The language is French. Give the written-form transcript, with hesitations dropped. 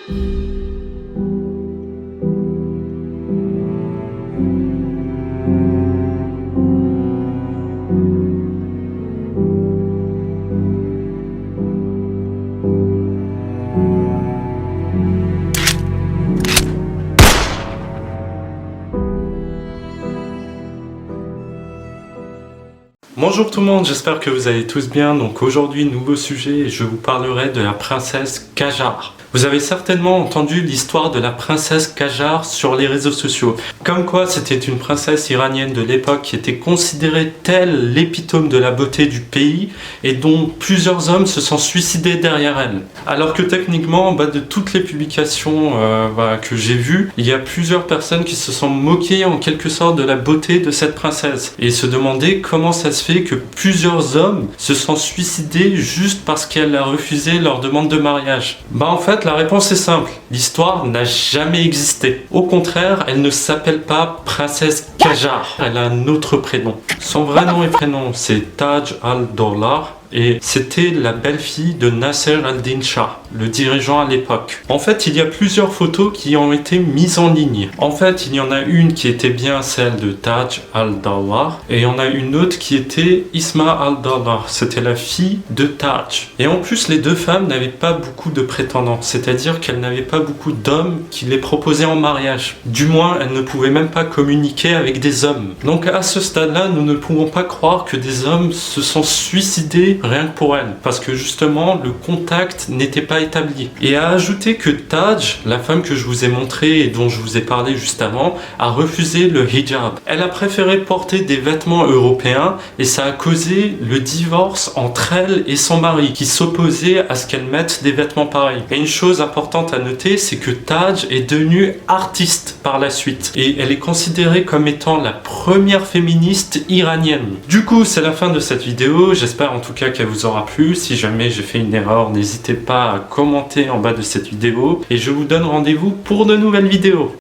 Bonjour tout le monde, j'espère que vous allez tous bien. Donc aujourd'hui, nouveau sujet et je vous parlerai de la princesse Qajar. Vous avez certainement entendu l'histoire de la princesse Qajar sur les réseaux sociaux. Comme quoi c'était une princesse iranienne de l'époque qui était considérée telle l'épitome de la beauté du pays et dont plusieurs hommes se sont suicidés derrière elle. Alors que techniquement, en bas de toutes les publications que j'ai vues, il y a plusieurs personnes qui se sont moquées en quelque sorte de la beauté de cette princesse et se demandaient comment ça se fait que plusieurs hommes se sont suicidés juste parce qu'elle a refusé leur demande de mariage. En fait, la réponse est simple. L'histoire n'a jamais existé. Au contraire, elle ne s'appelle pas princesse Qajar. Elle a un autre prénom. Son vrai nom et prénom, c'est Taj al-Dawla. Et c'était la belle-fille de Nasser al-Din Shah, le dirigeant à l'époque. En fait, il y a plusieurs photos qui ont été mises en ligne. En fait, il y en a une qui était bien celle de Taj al-Dawla, et il y en a une autre qui était Isma al-Dawla, c'était la fille de Taj. Et en plus, les deux femmes n'avaient pas beaucoup de prétendants, c'est-à-dire qu'elles n'avaient pas beaucoup d'hommes qui les proposaient en mariage. Du moins, elles ne pouvaient même pas communiquer avec des hommes. Donc à ce stade-là, nous ne pouvons pas croire que des hommes se sont suicidés rien que pour elle, parce que justement le contact n'était pas établi. Et à ajouter que Taj, la femme que je vous ai montrée et dont je vous ai parlé juste avant, a refusé le hijab. Elle a préféré porter des vêtements européens et ça a causé le divorce entre elle et son mari, qui s'opposait à ce qu'elle mette des vêtements pareils. Et une chose importante à noter, c'est que Taj est devenue artiste par la suite et elle est considérée comme étant la première féministe iranienne. Du coup, c'est la fin de cette vidéo. J'espère en tout cas qu'elle vous aura plu. Si jamais j'ai fait une erreur, n'hésitez pas à commenter en bas de cette vidéo et je vous donne rendez-vous pour de nouvelles vidéos.